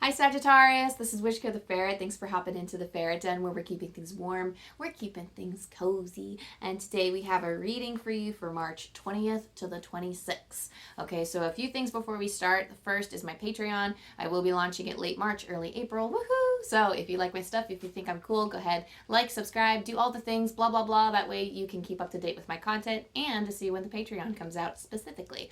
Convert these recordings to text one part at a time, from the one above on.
Hi Sagittarius, this is Wishko the Ferret. Thanks for hopping into the Ferret Den where we're keeping things warm, we're keeping things cozy, and today we have a reading for you for March 20th to the 26th. Okay, so a few things before we start. The first is my Patreon. I will be launching it late March, early April. Woohoo! So if you like my stuff, if you think I'm cool, go ahead, like, subscribe, do all the things, blah, blah, blah. That way you can keep up to date with my content and to see when the Patreon comes out specifically.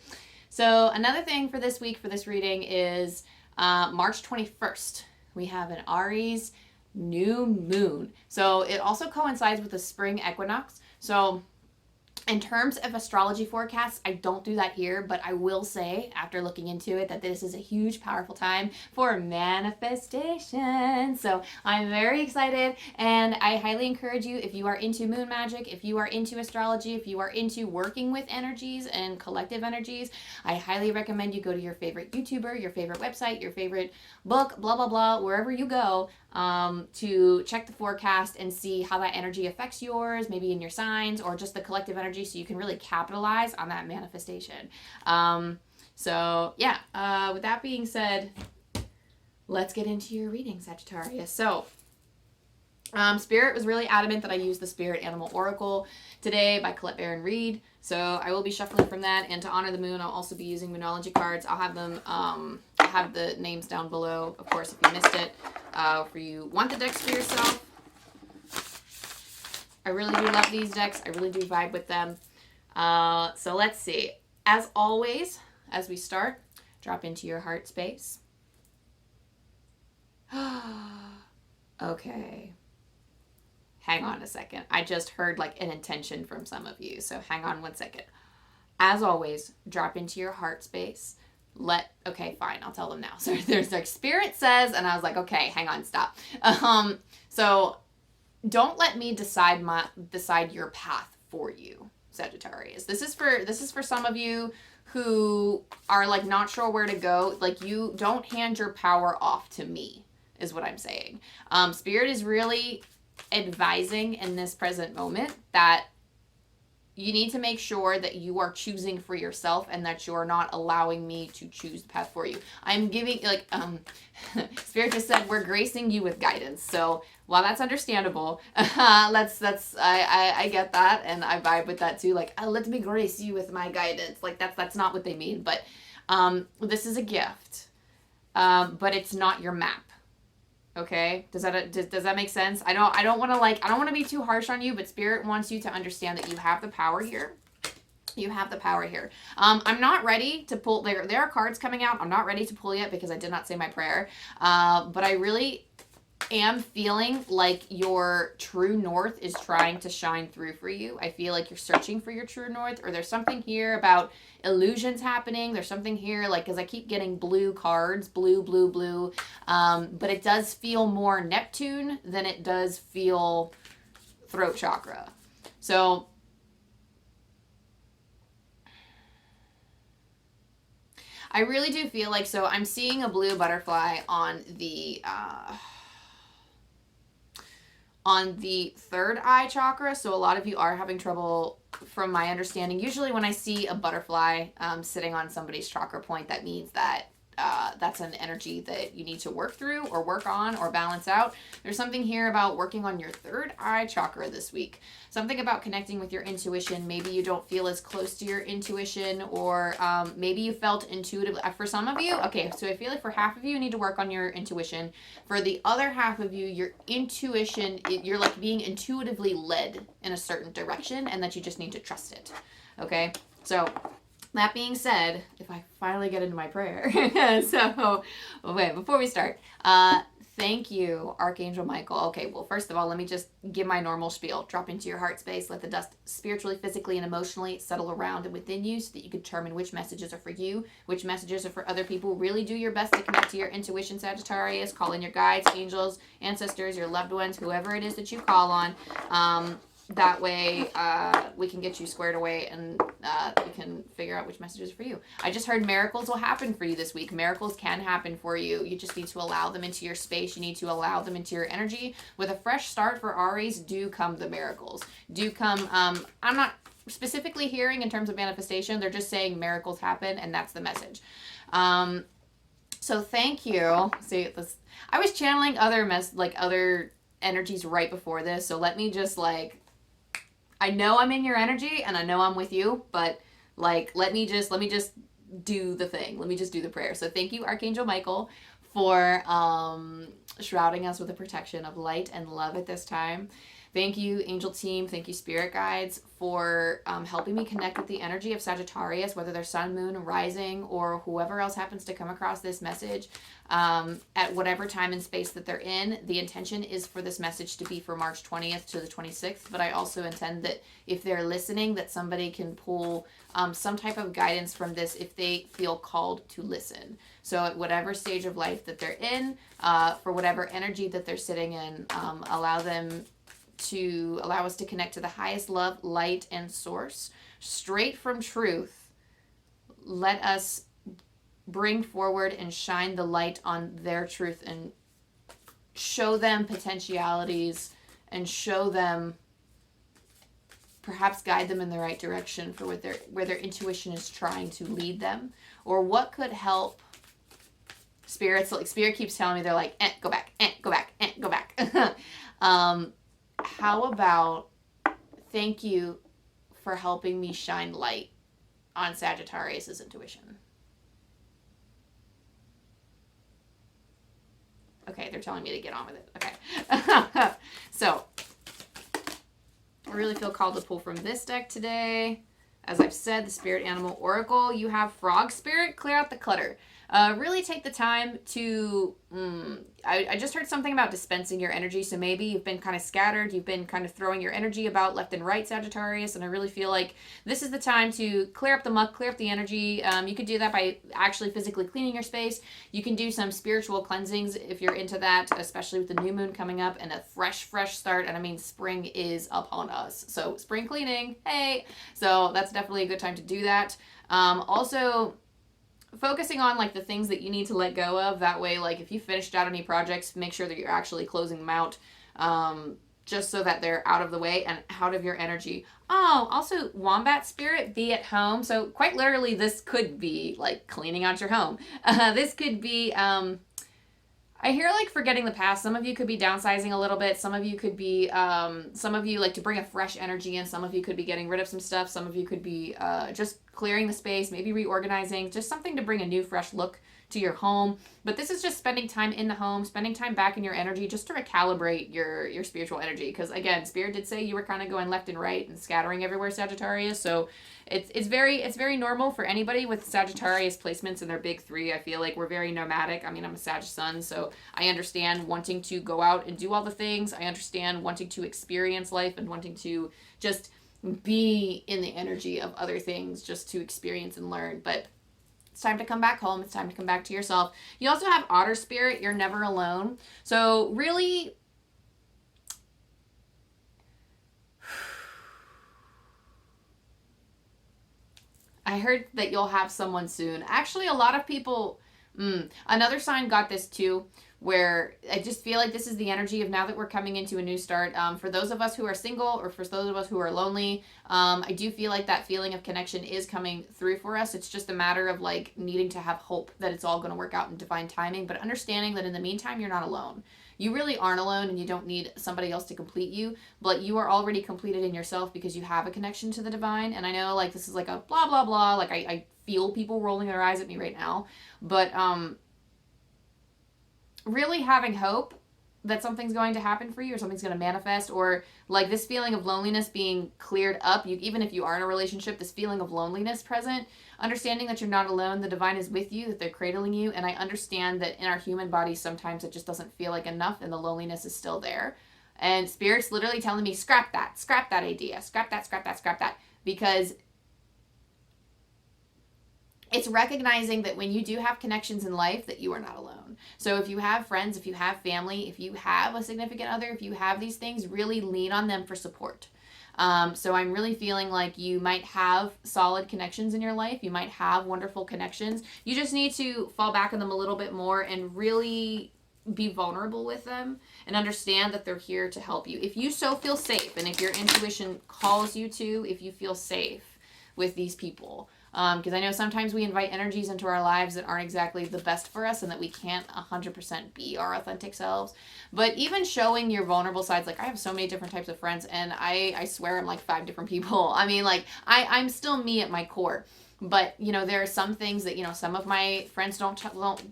So another thing for this week, for this reading is March 21st, we have an Aries new moon. So it also coincides with the spring equinox. So in terms of astrology forecasts, I don't do that here, but I will say, after looking into it, that this is a huge, powerful time for manifestation. So I'm very excited, and I highly encourage you, if you are into moon magic, if you are into astrology, if you are into working with energies and collective energies, I highly recommend you go to your favorite YouTuber, your favorite website, your favorite book, blah, blah, blah, wherever you go, to check the forecast and see how that energy affects yours, maybe in your signs or just the collective energy, so you can really capitalize on that manifestation. So yeah, with that being said, let's get into your reading, Sagittarius. So Spirit was really adamant that I use the Spirit Animal Oracle today by Colette Baron-Reid. So I will be shuffling from that, and to honor the moon, I'll also be using Moonology cards. I'll have them, have the names down below, of course, if you missed it. For you want the decks for yourself. I really do love these decks. I really do vibe with them. So let's see. As always, as we start, drop into your heart space. Okay. Hang on a second. I just heard like an intention from some of you. So hang on one second. As always, drop into your heart space. Okay, fine. I'll tell them now. So there's like Spirit says, and I was like, okay, hang on, stop. So don't let me decide your path for you, Sagittarius. This is for some of you who are like not sure where to go. Like, you don't hand your power off to me, is what I'm saying. Spirit is really advising in this present moment that you need to make sure that you are choosing for yourself and that you're not allowing me to choose the path for you. I'm giving, like, Spirit just said, we're gracing you with guidance. So while that's understandable, I get that, and I vibe with that too. Like, let me grace you with my guidance. Like, that's not what they mean, but this is a gift, but it's not your map. Okay, does that make sense? I don't want to be too harsh on you, but Spirit wants you to understand that you have the power here. You have the power here. I'm not ready to pull. There are cards coming out. I'm not ready to pull yet because I did not say my prayer. But I really am feeling like your true north is trying to shine through for you. I feel like you're searching for your true north, or there's something here about illusions happening. There's something here, like, because I keep getting blue cards, blue, but it does feel more Neptune than it does feel throat chakra. So I really do feel like, so I'm seeing a blue butterfly on the third eye chakra. So a lot of you are having trouble, from my understanding. Usually when I see a butterfly sitting on somebody's chakra point, that means that that's an energy that you need to work through or work on or balance out. There's something here about working on your third eye chakra this week. Something about connecting with your intuition. Maybe you don't feel as close to your intuition, or maybe you felt intuitive. For some of you, okay, so I feel like for half of you need to work on your intuition. For the other half of you, your intuition, you're like being intuitively led in a certain direction, and that you just need to trust it. Okay, so that being said, if I finally get into my prayer, so, wait, before we start, thank you, Archangel Michael. Okay, well, first of all, let me just give my normal spiel. Drop into your heart space, let the dust spiritually, physically, and emotionally settle around and within you, so that you can determine which messages are for you, which messages are for other people. Really do your best to connect to your intuition, Sagittarius. Call in your guides, angels, ancestors, your loved ones, whoever it is that you call on. That way, we can get you squared away, and we can figure out which messages are for you. I just heard miracles will happen for you this week. Miracles can happen for you. You just need to allow them into your space. You need to allow them into your energy. With a fresh start for Aries, do come the miracles. Do come, I'm not specifically hearing in terms of manifestation. They're just saying miracles happen, and that's the message. So thank you. See, this, I was channeling other other energies right before this, so let me just like, I know I'm in your energy and I know I'm with you, but like let me just do the thing. Let me just do the prayer. So thank you, Archangel Michael, for shrouding us with the protection of light and love at this time. Thank you, angel team. Thank you, spirit guides, for helping me connect with the energy of Sagittarius, whether they're sun, moon, rising, or whoever else happens to come across this message at whatever time and space that they're in. The intention is for this message to be for March 20th to the 26th, but I also intend that if they're listening, that somebody can pull some type of guidance from this if they feel called to listen. So at whatever stage of life that they're in, for whatever energy that they're sitting in, allow us to connect to the highest love, light, and source. Straight from truth, let us bring forward and shine the light on their truth and show them potentialities and show them, perhaps guide them in the right direction for where their intuition is trying to lead them, or what could help. Spirits, like spirit keeps telling me, they're like, go back, go back, go back. How about, thank you for helping me shine light on Sagittarius's intuition. Okay, they're telling me to get on with it. Okay. So, I really feel called to pull from this deck today. As I've said, the Spirit Animal Oracle. You have Frog Spirit, clear out the clutter. Really take the time to, I just heard something about dispensing your energy, so maybe you've been kind of scattered, you've been kind of throwing your energy about left and right, Sagittarius, and I really feel like this is the time to clear up the muck, clear up the energy. You could do that by actually physically cleaning your space. You can do some spiritual cleansings if you're into that, especially with the new moon coming up and a fresh start, and I mean, spring is upon us, so spring cleaning, hey! So that's definitely a good time to do that. Also, focusing on like the things that you need to let go of. That way, like if you finished out any projects, make sure that you're actually closing them out, just so that they're out of the way and out of your energy. Oh, also Wombat Spirit, be at home. So quite literally, this could be like cleaning out your home. This could be, I hear like forgetting the past. Some of you could be downsizing a little bit. Some of you could be, some of you like to bring a fresh energy in. Some of you could be getting rid of some stuff. Some of you could be just clearing the space, maybe reorganizing, just something to bring a new, fresh look to your home. But this is just spending time in the home, spending time back in your energy, just to recalibrate your spiritual energy. Because again, Spirit did say you were kind of going left and right and scattering everywhere, Sagittarius. So it's very normal for anybody with Sagittarius placements in their big three. I feel like we're very nomadic. I mean, I'm a Sag sun, so I understand wanting to go out and do all the things. I understand wanting to experience life and wanting to just be in the energy of other things just to experience and learn. But it's time to come back home. It's time to come back to yourself. You also have Otter Spirit. You're never alone. So really, I heard that you'll have someone soon. Actually, a lot of people, another sign got this too, where I just feel like this is the energy of now that we're coming into a new start. For those of us who are single, or for those of us who are lonely, I do feel like that feeling of connection is coming through for us. It's just a matter of like needing to have hope that it's all going to work out in divine timing, but understanding that in the meantime, you're not alone. You really aren't alone, and you don't need somebody else to complete you, but you are already completed in yourself because you have a connection to the divine. And I know like this is like a blah, blah, blah. Like I feel people rolling their eyes at me right now, but really having hope that something's going to happen for you, or something's going to manifest, or like this feeling of loneliness being cleared up. Even if you are in a relationship, this feeling of loneliness present, understanding that you're not alone, the divine is with you, that they're cradling you. And I understand that in our human bodies, sometimes it just doesn't feel like enough and the loneliness is still there. And Spirit's literally telling me, scrap that idea, scrap that, because it's recognizing that when you do have connections in life, that you are not alone. So if you have friends, if you have family, if you have a significant other, if you have these things, really lean on them for support. So I'm really feeling like you might have solid connections in your life. You might have wonderful connections. You just need to fall back on them a little bit more and really be vulnerable with them and understand that they're here to help you. If you so feel safe, and if your intuition calls you to, if you feel safe with these people, Because I know sometimes we invite energies into our lives that aren't exactly the best for us and that we can't 100% be our authentic selves. But even showing your vulnerable sides, like I have so many different types of friends, and I swear I'm like 5 different people. I mean, like I'm still me at my core. But you know, there are some things that, you know, some of my friends don't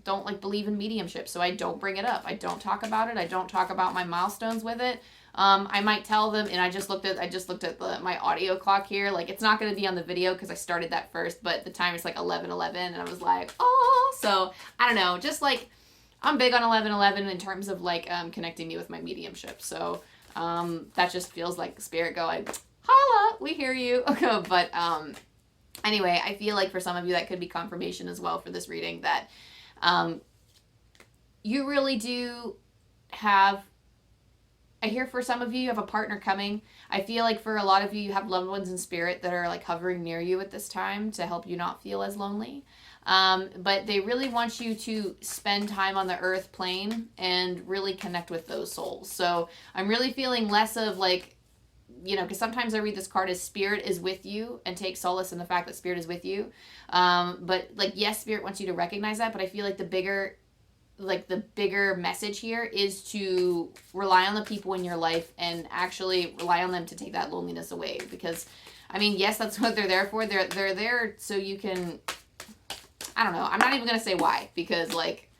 like believe in mediumship, so I don't bring it up. I don't talk about it. I don't talk about my milestones with it. I might tell them, and I just looked at my audio clock here. Like, it's not going to be on the video because I started that first, but the time is like 11:11, and I was like, oh. So I don't know, just like I'm big on 11:11 in terms of like connecting me with my mediumship. So that just feels like spirit going, holla, we hear you. But anyway, I feel like for some of you that could be confirmation as well for this reading that you really do have, I hear for some of you, you have a partner coming. I feel like for a lot of you, you have loved ones in spirit that are like hovering near you at this time to help you not feel as lonely. But they really want you to spend time on the earth plane and really connect with those souls. So I'm really feeling less of like, you know, because sometimes I read this card as spirit is with you and take solace in the fact that spirit is with you. But like, yes, spirit wants you to recognize that, but I feel like the bigger message here is to rely on the people in your life and actually rely on them to take that loneliness away. Because, I mean, yes, that's what they're there for. They're there so you can, I don't know. I'm not even going to say why, because like,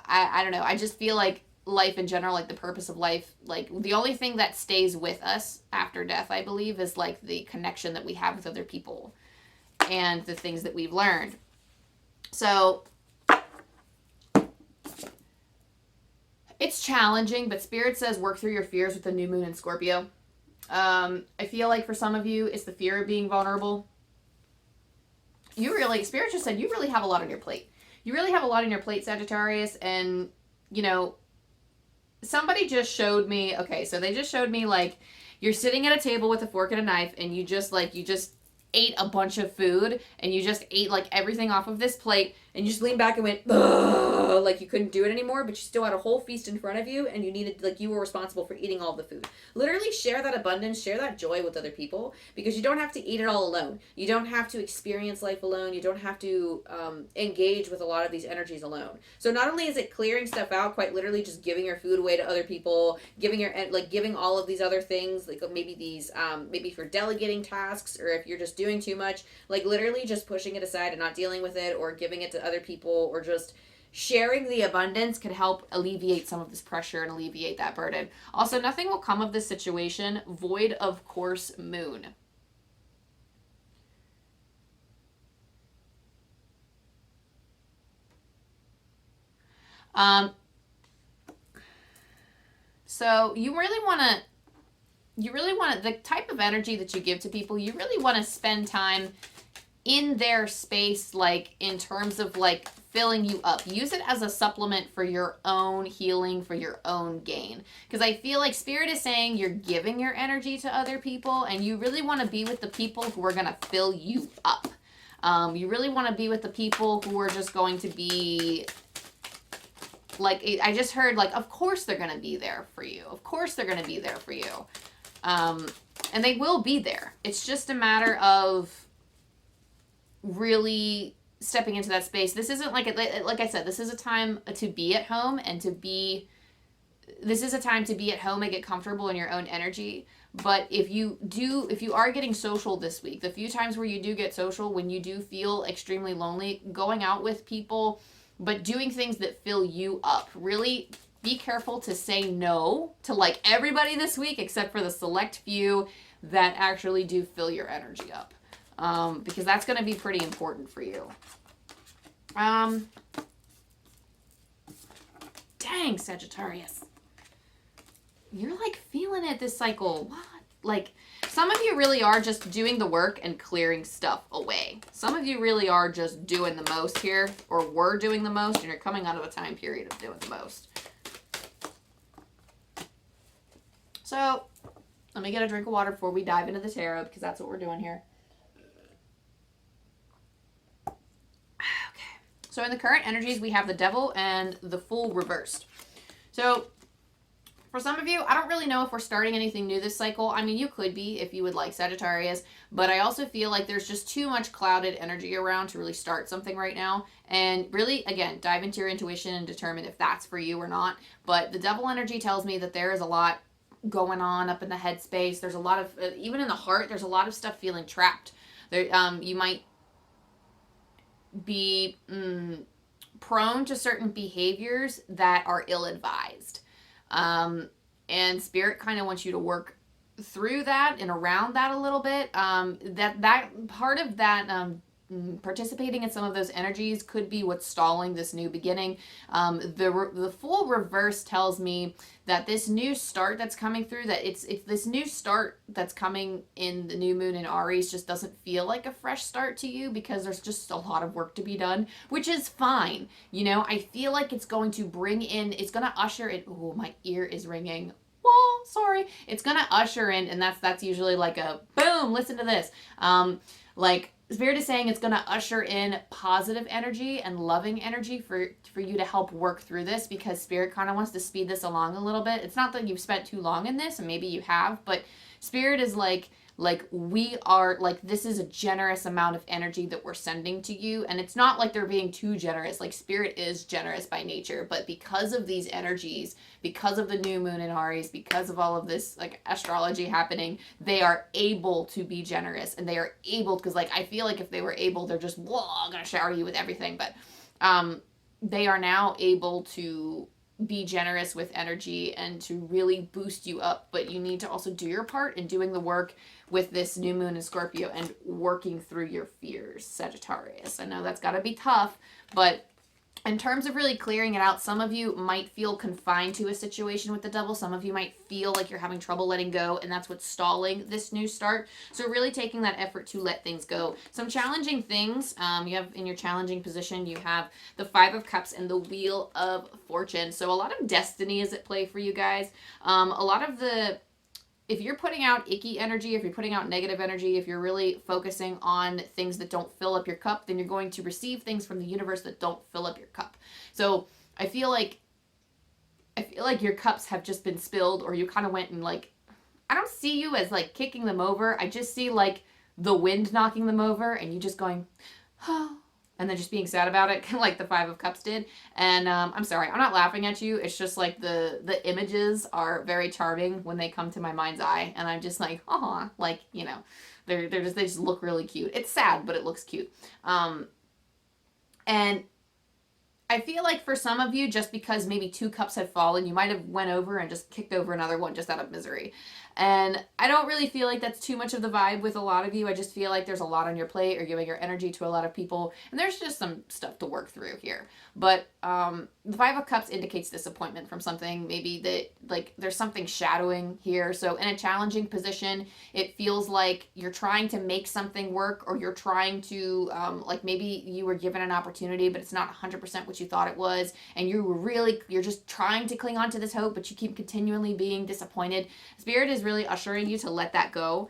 I don't know. I just feel like life in general, like the purpose of life, like the only thing that stays with us after death, I believe, is like the connection that we have with other people and the things that we've learned. So it's challenging, but spirit says work through your fears with the new moon in Scorpio. I feel like for some of you, it's the fear of being vulnerable. Spirit just said you really have a lot on your plate. You really have a lot on your plate, Sagittarius, and you know, somebody just showed me, okay, so they just showed me like you're sitting at a table with a fork and a knife and you just ate a bunch of food and you just ate like everything off of this plate and you just leaned back and went, ugh, like you couldn't do it anymore, but you still had a whole feast in front of you and you needed, like you were responsible for eating all the food. Literally share that abundance, share that joy with other people, because you don't have to eat it all alone. You don't have to experience life alone. You don't have to engage with a lot of these energies alone. So not only is it clearing stuff out, quite literally just giving your food away to other people, giving all of these other things, like maybe these, maybe for delegating tasks, or if you're just doing too much, like literally just pushing it aside and not dealing with it, or giving it to other people, or just sharing the abundance could help alleviate some of this pressure and alleviate that burden. Also, nothing will come of this situation void of course moon. So you really want to, the type of energy that you give to people, you really want to spend time in their space, like in terms of like filling you up. Use it as a supplement for your own healing, for your own gain. Because I feel like spirit is saying you're giving your energy to other people and you really want to be with the people who are going to fill you up. You really want to be with the people who are just going to be like, I just heard like, of course they're going to be there for you. Of course they're going to be there for you. And they will be there. It's just a matter of really stepping into that space. This isn't like I said, this is a time to be at home and this is a time to be at home and get comfortable in your own energy. But if you are getting social this week, the few times where you do get social, when you do feel extremely lonely, going out with people, but doing things that fill you up. Really be careful to say no to like everybody this week, except for the select few that actually do fill your energy up. Because that's going to be pretty important for you. Dang, Sagittarius. You're like feeling it this cycle. What? Like, some of you really are just doing the work and clearing stuff away. Some of you really are just doing the most here, or were doing the most, and you're coming out of a time period of doing the most. So, let me get a drink of water before we dive into the tarot, because that's what we're doing here. Okay. So in the current energies, we have the Devil and the Fool reversed. So For some of you, I don't really know if we're starting anything new this cycle. I mean, you could be if you would like, Sagittarius, but I also feel like there's just too much clouded energy around to really start something right now. And really, again, dive into your intuition and determine if that's for you or not. But the devil energy tells me that there is a lot going on up in the headspace. There's a lot of, even in the heart, there's a lot of stuff feeling trapped. There, you might be prone to certain behaviors that are ill-advised. And Spirit kind of wants you to work through that and around that a little bit. That part of that, participating in some of those energies could be what's stalling this new beginning. The full reverse tells me that this new start that's coming through, that it's this new start that's coming in the new moon in Aries just doesn't feel like a fresh start to you, because there's just a lot of work to be done, which is fine. You know, I feel like it's going to bring in, it's going to usher in, oh, my ear is ringing. Oh, sorry. It's going to usher in, and that's usually like a boom, listen to this. Like, Spirit is saying it's going to usher in positive energy and loving energy for you to help work through this, because Spirit kind of wants to speed this along a little bit. It's not that you've spent too long in this, and maybe you have, but Spirit is like we are, like, this is a generous amount of energy that we're sending to you, and it's not like they're being too generous. Like, Spirit is generous by nature, but because of these energies, because of the new moon in Aries, because of all of this, like, astrology happening, they are able to be generous, and they are able, because, like, I feel like if they were able, they're just, whoa, gonna shower you with everything, but they are now able to be generous with energy and to really boost you up. But you need to also do your part in doing the work with this new moon in Scorpio and working through your fears, Sagittarius. I know that's got to be tough, but in terms of really clearing it out, some of you might feel confined to a situation with the devil. Some of you might feel like you're having trouble letting go, and that's what's stalling this new start. So really taking that effort to let things go. Some challenging things. You have in your challenging position, you have the Five of Cups and the Wheel of Fortune. So a lot of destiny is at play for you guys. A lot of the, if you're putting out icky energy, if you're putting out negative energy, if you're really focusing on things that don't fill up your cup, then you're going to receive things from the universe that don't fill up your cup. So I feel like your cups have just been spilled, or you kind of went and, like, I don't see you as like kicking them over. I just see like the wind knocking them over, and you just going, oh, and then just being sad about it, kind of like the Five of Cups did. And I'm sorry, I'm not laughing at you. It's just like the images are very charming when they come to my mind's eye, and I'm just like, oh, like, you know, they just look really cute. It's sad, but it looks cute. And I feel like for some of you, just because maybe two cups had fallen, you might have went over and just kicked over another one just out of misery. And I don't really feel like that's too much of the vibe with a lot of you. I just feel like there's a lot on your plate, or giving your energy to a lot of people, and there's just some stuff to work through here. But the Five of Cups indicates disappointment from something, maybe that, like, there's something shadowing here. So in a challenging position, it feels like you're trying to make something work, or you're trying to, like, maybe you were given an opportunity, but it's not 100% what you thought it was, and you're just trying to cling on to this hope, but you keep continually being disappointed. Spirit is really ushering you to let that go.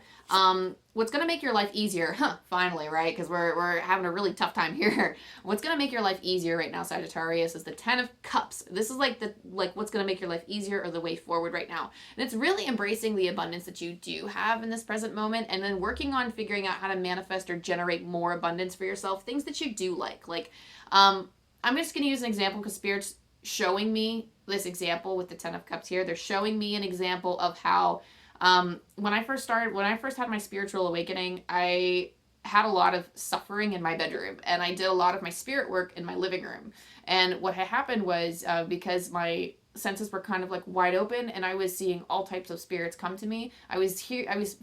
What's going to make your life easier, finally, right? Because we're having a really tough time here. What's going to make your life easier right now, Sagittarius, is the Ten of Cups. This is like what's going to make your life easier, or the way forward right now. And it's really embracing the abundance that you do have in this present moment, and then working on figuring out how to manifest or generate more abundance for yourself, things that you do like. Like, I'm just going to use an example because Spirit's showing me this example with the Ten of Cups here. They're showing me an example of how when I first had my spiritual awakening, I had a lot of suffering in my bedroom, and I did a lot of my spirit work in my living room. And what had happened was, because my senses were kind of like wide open, and I was seeing all types of spirits come to me, I was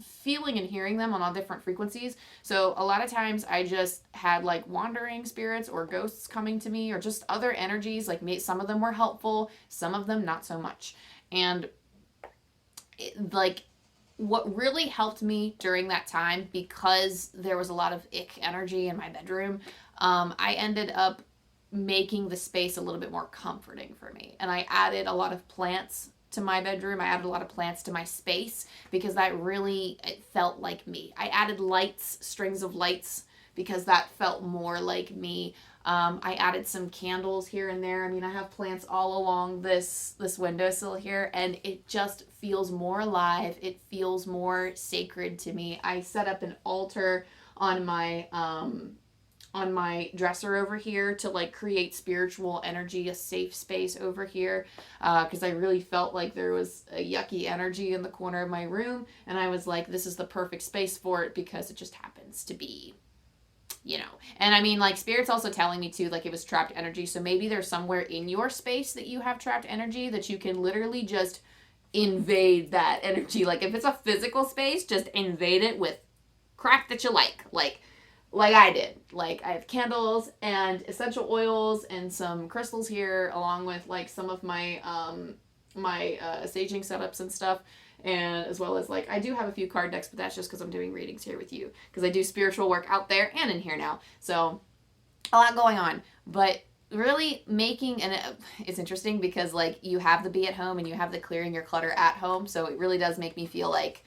feeling and hearing them on all different frequencies. So a lot of times I just had like wandering spirits or ghosts coming to me, or just other energies. Like, some of them were helpful, some of them not so much. And what really helped me during that time, because there was a lot of ick energy in my bedroom, I ended up making the space a little bit more comforting for me. And I added a lot of plants to my bedroom. I added a lot of plants to my space, because it felt like me. I added lights, strings of lights, because that felt more like me. I added some candles here and there. I mean, I have plants all along this windowsill here, and it just feels more alive. It feels more sacred to me. I set up an altar on my dresser over here to like create spiritual energy, a safe space over here, because I really felt like there was a yucky energy in the corner of my room, and I was like, this is the perfect space for it because it just happens to be, you know. And I mean, like, Spirit's also telling me too, like, it was trapped energy, so maybe there's somewhere in your space that you have trapped energy that you can literally just invade that energy. Like, if it's a physical space, just invade it with crap that you like I did. Like, I have candles and essential oils and some crystals here, along with like some of my saging setups and stuff, and as well as like I do have a few card decks, but that's just because I'm doing readings here with you, because I do spiritual work out there and in here now, so a lot going on. But really making, and it's interesting because like you have the be at home and you have the clearing your clutter at home, so it really does make me feel like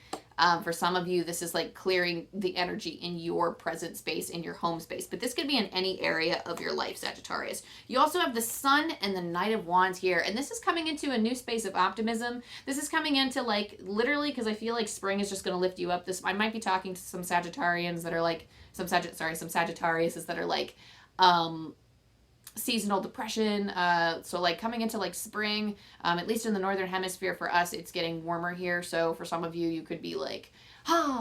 for some of you, this is like clearing the energy in your present space, in your home space. But this could be in any area of your life, Sagittarius. You also have the Sun and the Knight of Wands here. And this is coming into a new space of optimism. This is coming into like, literally, because I feel like spring is just going to lift you up. I might be talking to some Sagittarians that are like, some Sagittariuses that are like, seasonal depression, so like coming into like spring, at least in the northern hemisphere for us, it's getting warmer here. So for some of you, you could be like,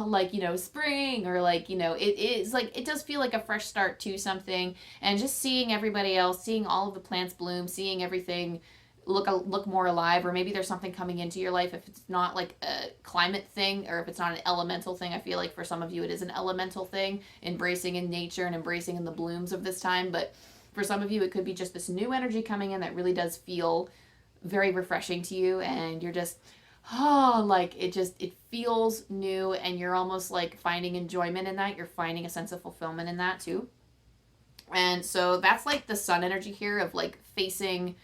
like, you know, spring, or like, you know, it is like, it does feel like a fresh start to something. And just seeing everybody else, seeing all of the plants bloom, seeing everything look more alive. Or maybe there's something coming into your life, if it's not like a climate thing, or if it's not an elemental thing. I feel like for some of you it is an elemental thing, embracing in nature and embracing in the blooms of this time. But for some of you, it could be just this new energy coming in that really does feel very refreshing to you, and you're just, like it feels new, and you're almost like finding enjoyment in that. You're finding a sense of fulfillment in that too. And so that's like the Sun energy here of like facing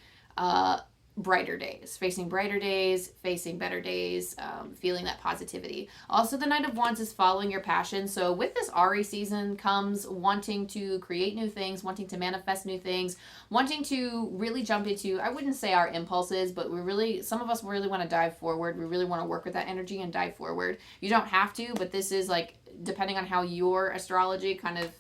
brighter days, facing better days, feeling that positivity. Also, the Knight of Wands is following your passion. So with this Ari season comes wanting to create new things, wanting to manifest new things, wanting to really jump into, I wouldn't say our impulses, but some of us really want to dive forward. We really want to work with that energy and dive forward. You don't have to, but this is like, depending on how your astrology kind of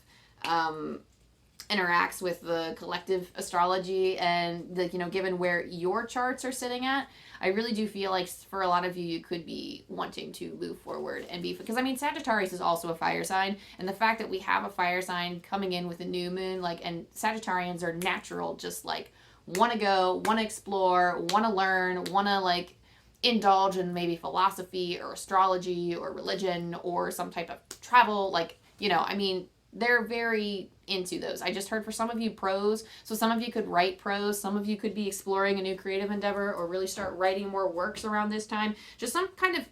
interacts with the collective astrology, and the, you know, given where your charts are sitting at, I really do feel like for a lot of you, you could be wanting to move forward and be, because I mean, Sagittarius is also a fire sign, and the fact that we have a fire sign coming in with a new moon, like, and Sagittarians are natural, just like want to go, want to explore, want to learn, want to like indulge in maybe philosophy or astrology or religion or some type of travel, like, you know, I mean, they're very into those. I just heard for some of you prose, so some of you could write prose, some of you could be exploring a new creative endeavor, or really start writing more works around this time. Just some kind of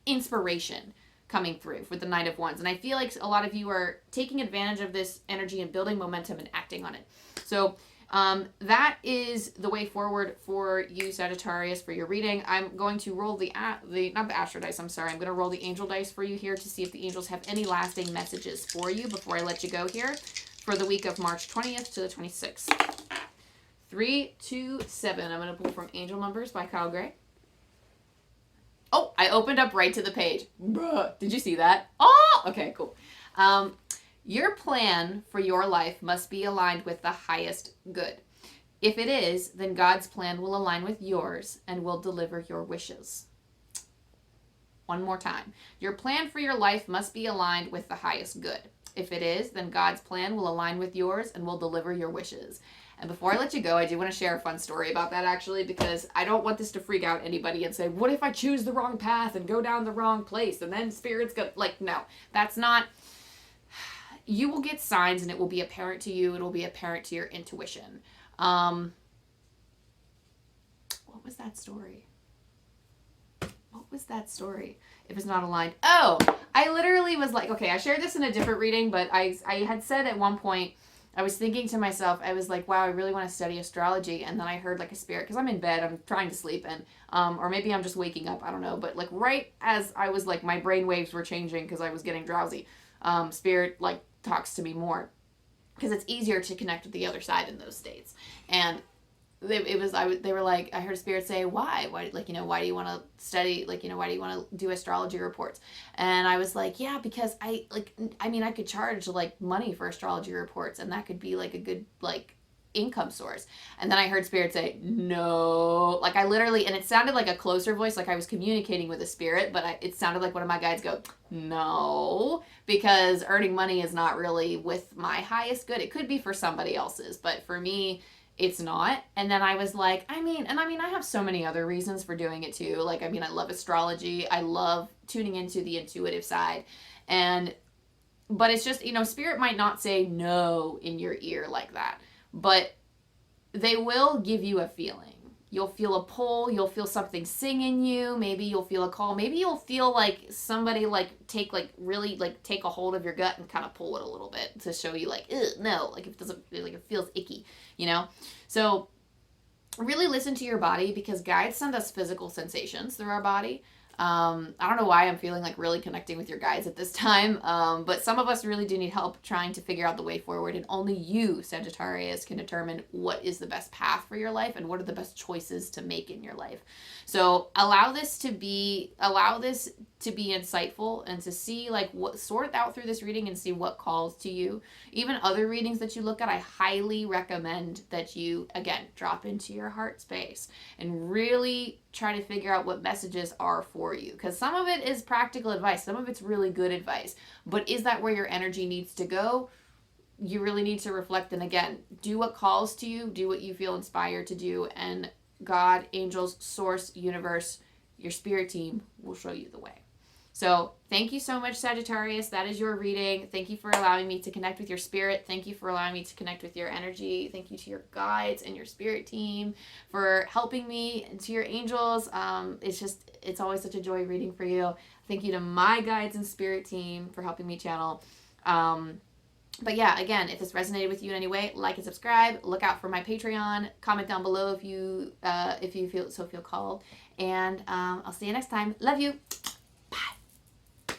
inspiration coming through with the Knight of Wands. And I feel like a lot of you are taking advantage of this energy and building momentum and acting on it. So that is the way forward for you, Sagittarius, for your reading. I'm going to roll not the astro dice, I'm sorry. I'm going to roll the angel dice for you here to see if the angels have any lasting messages for you before I let you go here for the week of March 20th to the 26th. 3, 2, 7. I'm going to pull from Angel Numbers by Kyle Gray. Oh, I opened up right to the page. Bruh, did you see that? Oh, okay, cool. Your plan for your life must be aligned with the highest good. If it is, then God's plan will align with yours and will deliver your wishes. One more time. Your plan for your life must be aligned with the highest good. If it is, then God's plan will align with yours and will deliver your wishes. And before I let you go, I do want to share a fun story about that, actually, because I don't want this to freak out anybody and say, what if I choose the wrong path and go down the wrong place and then Spirit's going to, like, no, that's not. You will get signs and it will be apparent to you. It will be apparent to your intuition. What was that story? If it's not aligned. Oh, I literally was like, okay, I shared this in a different reading, but I had said at one point, I was thinking to myself, I was like, wow, I really want to study astrology. And then I heard like a spirit, because I'm in bed, I'm trying to sleep, and or maybe I'm just waking up, I don't know. But like right as I was like, my brain waves were changing because I was getting drowsy. Spirit like talks to me more. because it's easier to connect with the other side in those states. And they were like, I heard Spirit say, why, like, you know, why do you want to study, like, you know, why do you want to do astrology reports? And I was like, yeah, because I mean, I could charge like money for astrology reports, and that could be like a good like income source. And then I heard Spirit say, no, like I literally, and it sounded like a closer voice, like I was communicating with a spirit, but it sounded like one of my guides go, no, because earning money is not really with my highest good. It could be for somebody else's, but for me, it's not. And then I was like, I mean, I have so many other reasons for doing it too. Like, I mean, I love astrology. I love tuning into the intuitive side. But it's just, you know, Spirit might not say no in your ear like that, but they will give you a feeling. You'll feel a pull, you'll feel something sing in you, maybe you'll feel a call, maybe you'll feel like somebody take a hold of your gut and kind of pull it a little bit to show you like, no, like it doesn't, like it feels icky, you know? So really listen to your body, because guides send us physical sensations through our body. I don't know why I'm feeling like really connecting with your guides at this time, but some of us really do need help trying to figure out the way forward, and only you, Sagittarius, can determine what is the best path for your life and what are the best choices to make in your life. So allow this to be insightful, and to see like sort out through this reading and see what calls to you. Even other readings that you look at, I highly recommend that you, again, drop into your heart space and really try to figure out what messages are for you, because some of it is practical advice, some of it's really good advice, but is that where your energy needs to go? You really need to reflect, and again, do what calls to you, do what you feel inspired to do, and God, angels, source, universe, your spirit team will show you the way. So thank you so much, Sagittarius. That is your reading. Thank you for allowing me to connect with your spirit. Thank you for allowing me to connect with your energy. Thank you to your guides and your spirit team for helping me, and to your angels. It's always such a joy reading for you. Thank you to my guides and spirit team for helping me channel. But yeah, again, if this resonated with you in any way, like and subscribe. Look out for my Patreon. Comment down below if you feel called. And I'll see you next time. Love you.